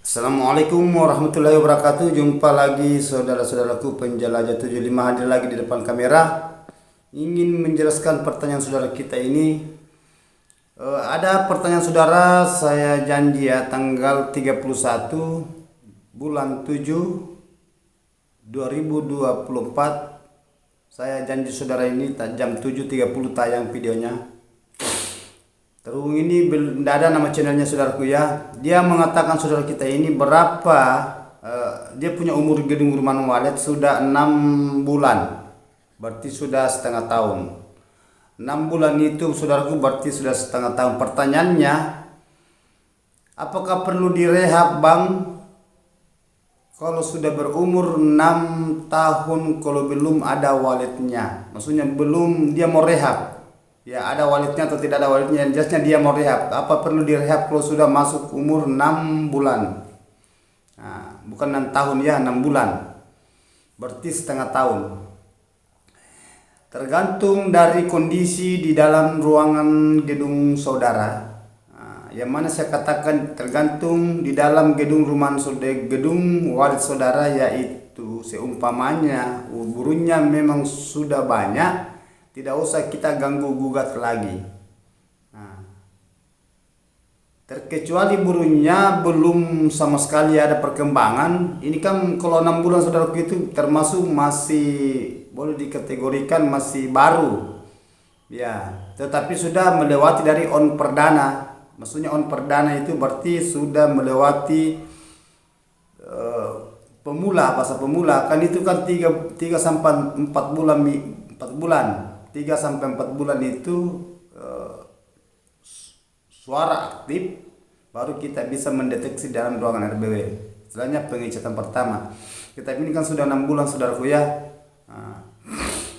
Assalamualaikum warahmatullahi wabarakatuh. Jumpa lagi saudara-saudaraku penjelajah 75 hadir lagi di depan kamera. Ingin menjelaskan pertanyaan saudara kita ini. Ada pertanyaan saudara, saya janji ya tanggal 31 bulan 7 2024. Saya janji saudara ini jam 7.30 tayang videonya. Terus ini tidak ada nama channelnya saudaraku ya. Dia mengatakan saudara kita ini berapa dia punya umur gedung rumah walet sudah 6 bulan. Berarti sudah setengah tahun. 6 bulan itu saudaraku berarti sudah setengah tahun. Pertanyaannya, apakah perlu direhab bang kalau sudah berumur 6 tahun kalau belum ada waletnya? Maksudnya belum dia mau rehab. Ya, ada walletnya atau tidak ada walletnya, jelasnya dia mau rehab. Apa perlu direhab kalau sudah masuk umur 6 bulan? Nah, bukan 6 tahun ya, 6 bulan. Berarti setengah tahun. Tergantung dari kondisi di dalam ruangan gedung saudara. Nah, yang mana saya katakan tergantung di dalam gedung rumah saudara, gedung wallet saudara, yaitu seumpamanya burungnya memang sudah banyak, tidak usah kita ganggu gugat lagi. Nah, terkecuali burungnya belum sama sekali ada perkembangan. Ini kan kalau 6 bulan saudara itu termasuk masih boleh dikategorikan masih baru. Ya, tetapi sudah melewati dari on perdana. Maksudnya on perdana itu berarti sudah melewati pemula, fase pemula. Kan itu kan 3 sampai 4 bulan 4 bulan. 3 sampai 4 bulan itu suara aktif, baru kita bisa mendeteksi dalam ruangan RBW. Setelahnya pengecatan pertama. Kita ini kan sudah 6 bulan saudaraku ya. Nah,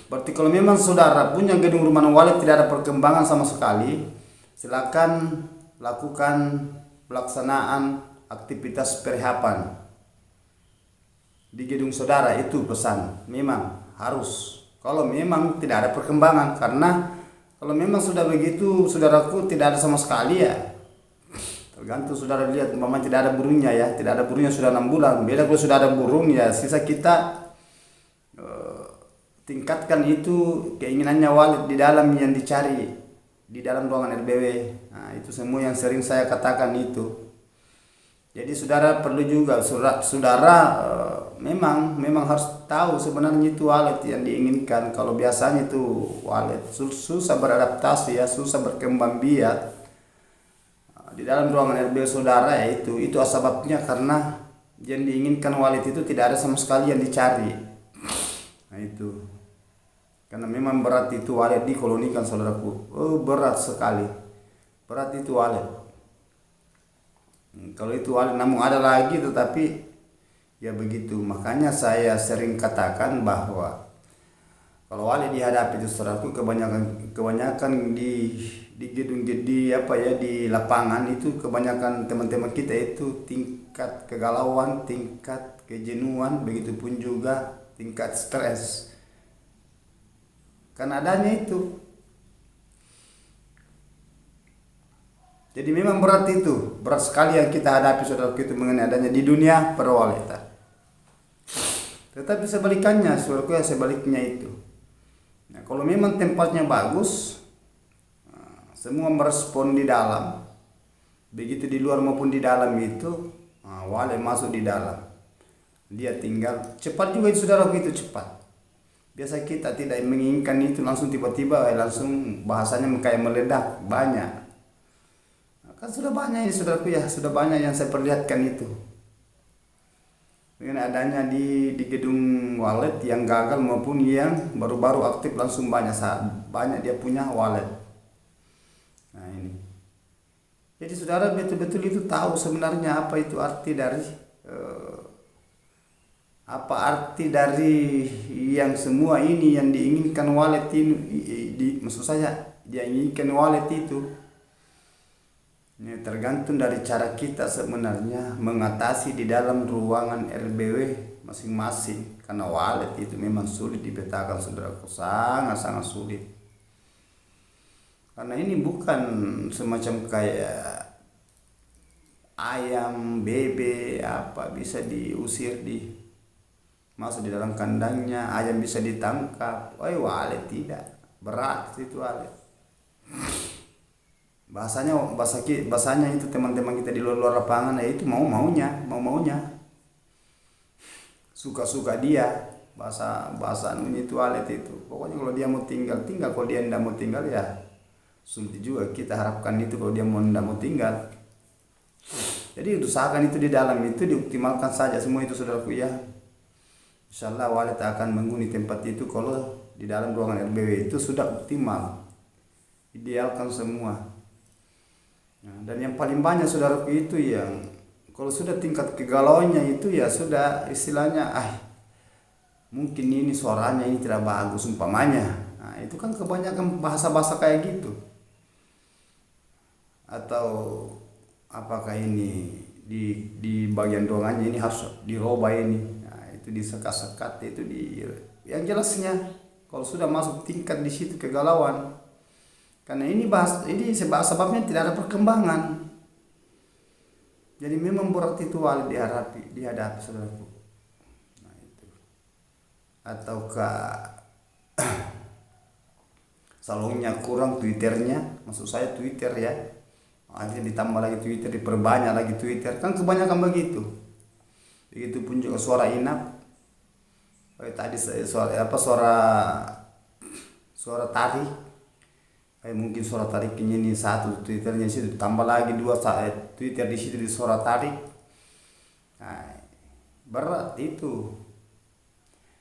berarti kalau memang saudara punya gedung rumah walet tidak ada perkembangan sama sekali, silakan lakukan pelaksanaan aktivitas perehaban di gedung saudara. Itu pesan, memang harus. Kalau memang tidak ada perkembangan, karena kalau memang sudah begitu saudaraku tidak ada sama sekali ya, tergantung saudara lihat memang tidak ada burungnya ya, tidak ada burungnya sudah 6 bulan. Beda kalau sudah ada burung ya, sisa kita tingkatkan itu keinginannya walet di dalam yang dicari di dalam ruangan RBW. Nah, itu semua yang sering saya katakan itu. Jadi saudara perlu juga saudara memang harus tahu sebenarnya itu walet yang diinginkan. Kalau biasanya itu walet susah beradaptasi ya, susah berkembang biak di dalam ruangan RBW saudara, ya itu sebabnya karena yang diinginkan walet itu tidak ada sama sekali yang dicari. Nah itu karena memang berat itu walet dikolonikan saudaraku. Berat sekali, berat itu walet. Kalau itu walet namun ada lagi, tetapi ya begitu. Makanya saya sering katakan bahwa kalau walet dihadapi itu saudaraku kebanyakan di gedung di lapangan itu, kebanyakan teman-teman kita itu tingkat kegalauan, tingkat kejenuhan, begitupun juga tingkat stres. Karena adanya itu. Jadi memang berat itu, berat sekali yang kita hadapi saudara itu mengenai adanya di dunia perwaletan. Tetapi sebalikannya, saudaraku ya, sebaliknya itu. Nah, kalau memang tempatnya bagus, semua merespon di dalam, begitu di luar maupun di dalam itu, walet masuk di dalam. Dia tinggal cepat juga itu saudaraku, itu cepat. Biasa kita tidak menginginkan itu langsung tiba-tiba, langsung bahasanya kayak meledak banyak. Kan sudah banyak ini saudaraku ya, sudah banyak yang saya perlihatkan itu. Dengan adanya di gedung walet yang gagal maupun yang baru-baru aktif langsung banyak dia punya walet. Nah ini. Jadi saudara betul-betul itu tahu sebenarnya apa itu arti dari yang semua ini yang diinginkan walet ini, maksud saya dia inginkan walet itu. Ini tergantung dari cara kita sebenarnya mengatasi di dalam ruangan RBW masing-masing. Karena walet itu memang sulit dipetakan saudaraku, sangat-sangat sulit. Karena ini bukan semacam kayak ayam, bebe, apa bisa diusir masuk di dalam kandangnya, ayam bisa ditangkap. Walet tidak, berat itu walet. Bahasanya itu teman-teman kita di luar lapangan ya itu mau maunya, suka dia. Bahasa itu walet itu. Pokoknya kalau dia mau tinggal, kalau dia tidak mau tinggal ya sulit juga kita harapkan itu kalau dia tidak mau tinggal. Jadi usahakan itu di dalam itu dioptimalkan saja semua itu saudaraku ya. Insyaallah walet akan menghuni tempat itu kalau di dalam ruangan RBW itu sudah optimal, idealkan semua. Nah, dan yang paling banyak saudaraku itu yang kalau sudah tingkat kegalauannya itu ya sudah istilahnya mungkin ini suaranya ini tidak bagus umpamanya. Nah, itu kan kebanyakan bahasa-bahasa kayak gitu. Atau apakah ini di bagian ruangannya ini harus dirubah ini. Nah, itu disekat-sekat itu yang jelasnya kalau sudah masuk tingkat di situ kegalauan. Karena ini sebabnya tidak ada perkembangan. Jadi memang berat itu dihadapi saudaraku. Nah, itu. Ataukah salonnya kurang Twitternya, maksud saya Twitter ya. Akhirnya ditambah lagi Twitter, diperbanyak lagi Twitter, kan kebanyakan begitu. Begitupun juga suara inap. Tadi suara tarik. Mungkin suara tariknya ini satu, Twitternya situ tambah lagi dua Twitter di situ di suara tarik. Nah, berat itu.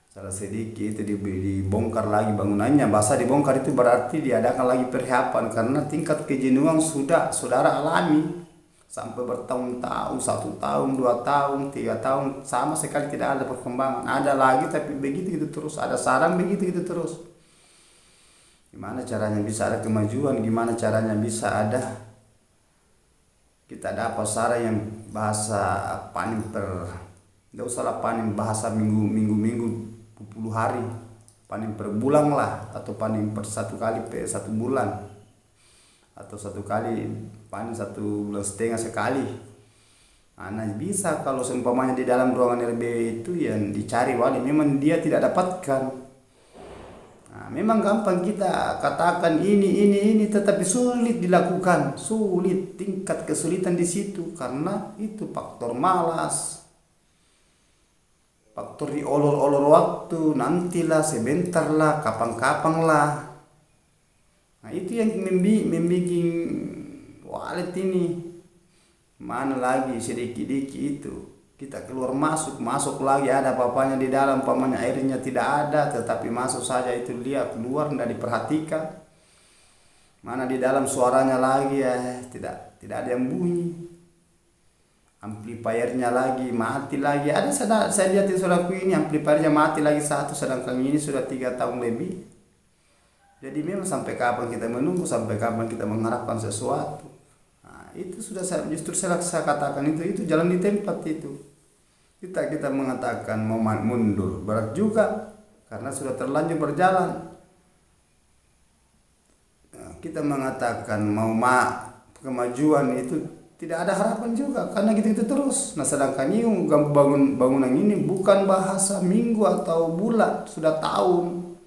Salah sedikit dibongkar lagi bangunannya. Bahasa dibongkar itu berarti diadakan lagi persiapan karena tingkat kejenuhan sudah saudara alami sampai bertahun-tahun, 1 tahun, 2 tahun, 3 tahun sama sekali tidak ada perkembangan. Ada lagi tapi begitu terus, ada sarang begitu terus. Gimana caranya bisa ada kemajuan? Gimana caranya bisa ada kita dapat sarang yang bahasa panen tidak usahlah panen bahasa minggu 10 hari, panen per bulan lah, atau panen per 1 kali 1 bulan, atau 1 kali panen 1 bulan setengah sekali. Nah, bisa kalau seumpamanya di dalam ruangan RBW itu yang dicari wali memang dia tidak dapatkan. Nah, memang gampang kita katakan ini tetapi sulit dilakukan, sulit, tingkat kesulitan di situ karena itu faktor malas. Faktor diolor-olor waktu, nantilah, sebentar lah, kapan-kapan lah. Nah, itu yang membuat walet ini. Mana lagi sedikit-sedikit itu. Kita keluar masuk lagi ada apa-apanya di dalam, pamannya airnya tidak ada, tetapi masuk saja itu lihat keluar tidak diperhatikan. Mana di dalam suaranya lagi tidak ada yang bunyi. Amplifiernya lagi mati lagi. Ada saya lihat di saudaraku ini amplifiernya mati lagi 1 sedangkan ini sudah 3 tahun lebih. Jadi memang sampai kapan kita menunggu, sampai kapan kita mengharapkan sesuatu. Nah, itu sudah saya katakan itu jalan di tempat itu. Kita mengatakan mau mundur berat juga karena sudah terlanjur berjalan. Nah, kita mengatakan mau kemajuan itu tidak ada harapan juga karena gitu terus. Nah, sedangkan ini bangunan ini bukan bahasa minggu atau bulan, sudah tahun.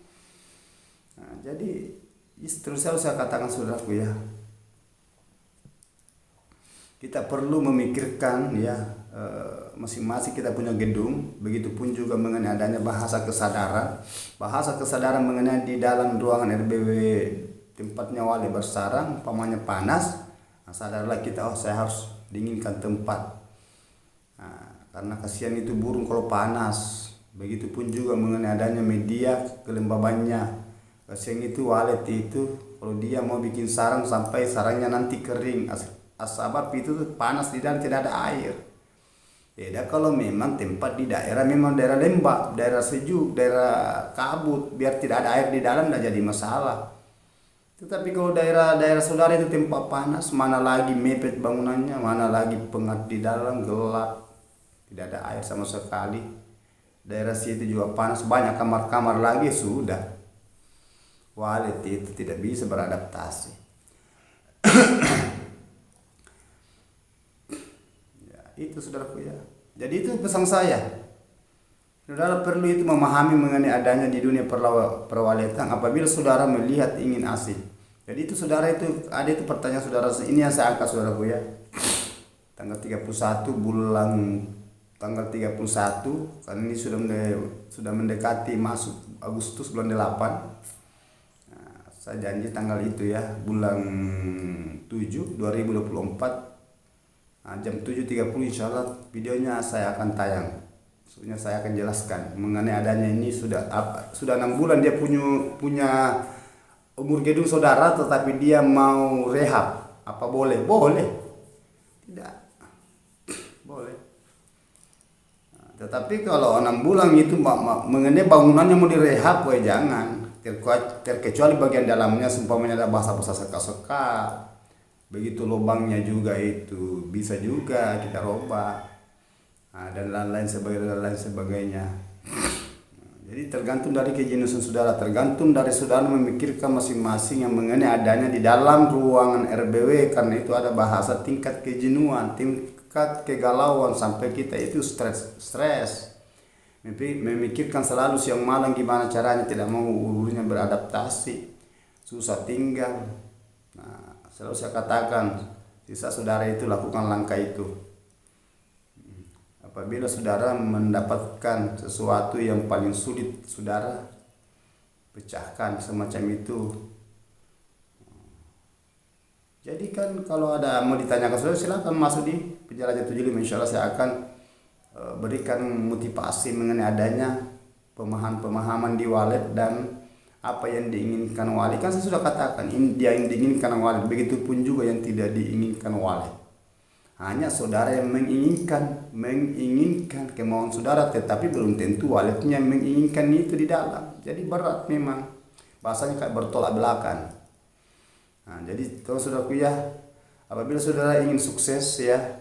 Nah, jadi terus saya katakan saudaraku ya, kita perlu memikirkan ya masing-masing kita punya gedung, begitupun juga mengenai adanya bahasa kesadaran mengenai di dalam ruangan RBW tempatnya wali bersarang, pamannya panas. Nah, sadarlah kita saya harus dinginkan tempat. Nah, karena kasihan itu burung kalau panas. Begitupun juga mengenai adanya media kelembabannya. Kasihan itu walet itu kalau dia mau bikin sarang sampai sarangnya nanti kering. Sebab itu panas di dalam tidak ada air. Beda kalau memang tempat di daerah memang daerah lembab, daerah sejuk, daerah kabut, biar tidak ada air di dalam tidak jadi masalah. Tetapi kalau daerah saudara itu tempat panas, mana lagi mepet bangunannya, mana lagi pengap di dalam, gelap, tidak ada air sama sekali. Daerah situ juga panas, banyak kamar-kamar lagi sudah. Walet itu tidak bisa beradaptasi. itu saudaraku ya. Jadi itu pesan saya. Saudara perlu itu memahami mengenai adanya di dunia perwalitan apabila saudara melihat ingin asing. Jadi itu saudara itu ada itu pertanyaan saudara ini yang saya angkat saudaraku ya. Tanggal 31 bulan tanggal 31 karena ini sudah mendekati masuk Agustus bulan 8. Nah, saya janji tanggal itu ya bulan 7 2024 jam 7.30 insyaallah videonya saya akan tayang. Maksudnya saya akan jelaskan mengenai adanya ini sudah 6 bulan dia punya umur gedung saudara tetapi dia mau rehab. Apa boleh? Boleh. Tidak. Boleh. Nah, tetapi kalau 6 bulan itu mengenai bangunannya mau direhab, jangan. Terkecuali bagian dalamnya seumpamanya ada basah-basah seka-seka. Begitu lubangnya juga itu bisa juga kita robah. Dan lain-lain sebagainya. Jadi tergantung dari kejenuhan saudara, tergantung dari saudara memikirkan masing-masing yang mengenai adanya di dalam ruangan RBW, karena itu ada bahasa tingkat kejenuhan, tingkat kegalauan sampai kita itu stres. Memikirkan selalu siang malam gimana caranya tidak mau ulurnya beradaptasi, susah tinggal. Nah, selalu saya katakan, sisa saudara itu lakukan langkah itu. Apabila saudara mendapatkan sesuatu yang paling sulit, saudara pecahkan semacam itu. Jadi kan kalau ada mau ditanyakan saudara silakan masuk di Penjelajah 75. Insyaallah saya akan berikan motivasi mengenai adanya pemahaman di walet dan apa yang diinginkan walet. Kan saya sudah katakan dia yang diinginkan walet, begitupun juga yang tidak diinginkan walet. Hanya saudara yang menginginkan kemauan saudara, tetapi belum tentu waletnya menginginkan itu di dalam. Jadi berat memang, bahasanya kayak bertolak belakang. Nah, jadi kalau saudaraku ya, apabila saudara ingin sukses ya,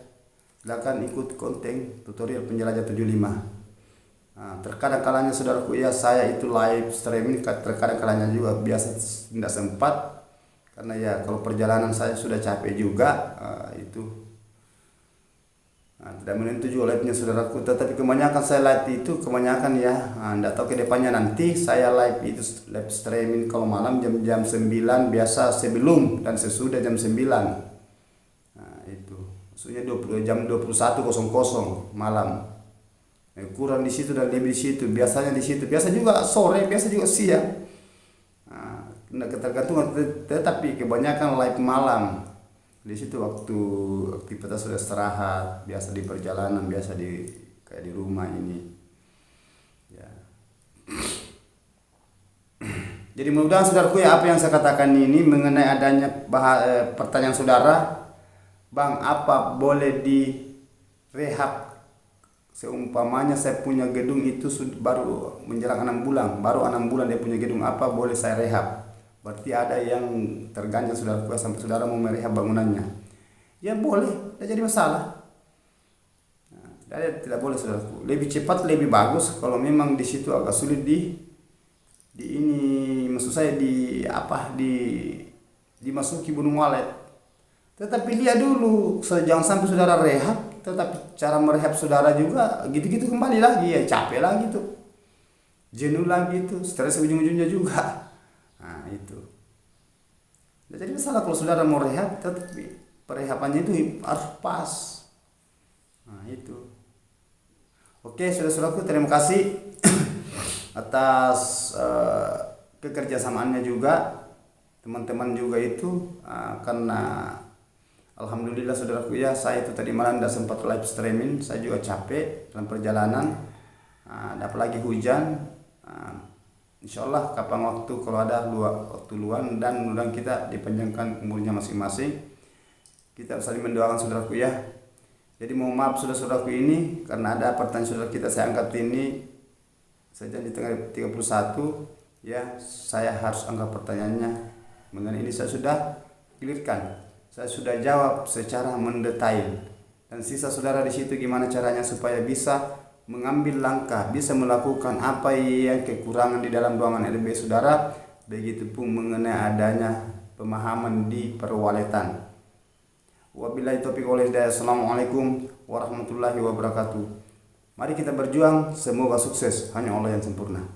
silakan ikut konten tutorial Penjelajah 75. Nah, terkadang kalanya saudaraku ya, saya itu live streaming, terkadang kalanya juga biasa tidak sempat karena ya kalau perjalanan saya sudah capek juga itu. Nah, tidak menentu juga live-nya saudaraku, tetapi kebanyakan saya live itu kebanyakan ya, tidak tahu ke depannya nanti saya live itu live streaming kalau malam jam 9 biasa sebelum dan sesudah jam 9. Nah, itu maksudnya jam 21.00 malam. Kurang di situ dan lebih di situ, biasanya di situ, biasa juga sore, biasa juga siang. Nah, ketergantungan, tetapi kebanyakan live malam. Di situ waktu aktivitas sudah istirahat, biasa di perjalanan, biasa kayak di rumah ini. Ya. Jadi mudah-mudahan saudaraku ya, apa yang saya katakan ini mengenai adanya pertanyaan saudara, Bang, apa boleh direhab? Seumpamanya saya punya gedung itu baru menjelang 6 bulan, baru 6 bulan dia punya gedung, apa boleh saya rehab? Berarti ada yang terganjal saudara sampai saudara mau merehab bangunannya. Ya boleh, tidak jadi masalah. Nah, tidak boleh saudaraku. Lebih cepat lebih bagus kalau memang di situ agak sulit di ini, maksud saya dimasuki gunung walet. Tetapi lihat dulu, jangan sampai saudara rehab, tetapi cara merehab saudara juga gitu-gitu kembali lagi ya, capek lagi tuh, jenuh lagi tuh, stres ujung-ujungnya juga. Nah itu. Jadi masalah kalau saudara mau rehab, tetapi perehabannya itu harus pas. Nah itu. Oke, saudara-saudaraku, terima kasih atas kekerjasamaannya juga, teman-teman juga itu, karena alhamdulillah saudaraku ya, saya itu tadi malam tidak sempat live streaming, saya juga capek dalam perjalanan, apalagi hujan. Insyaallah kapan waktu kalau ada waktu luang, dan mudah-mudahan kita dipanjangkan umurnya masing-masing. Kita saling mendoakan saudaraku ya. Jadi mohon maaf saudara-saudaraku ini karena ada pertanyaan saudara kita saya angkat ini saja di tanggal 31 ya, saya harus angkat pertanyaannya. Mengenai ini saya sudah clearkan, saya sudah jawab secara mendetail, dan sisa saudara di situ gimana caranya supaya bisa mengambil langkah, bisa melakukan apa yang kekurangan di dalam ruangan RB saudara, begitupun mengenai adanya pemahaman di perwaletan. Wabillahi taufiq wal hidayah. Assalamualaikum warahmatullahi wabarakatuh. Mari kita berjuang, semoga sukses. Hanya Allah yang sempurna.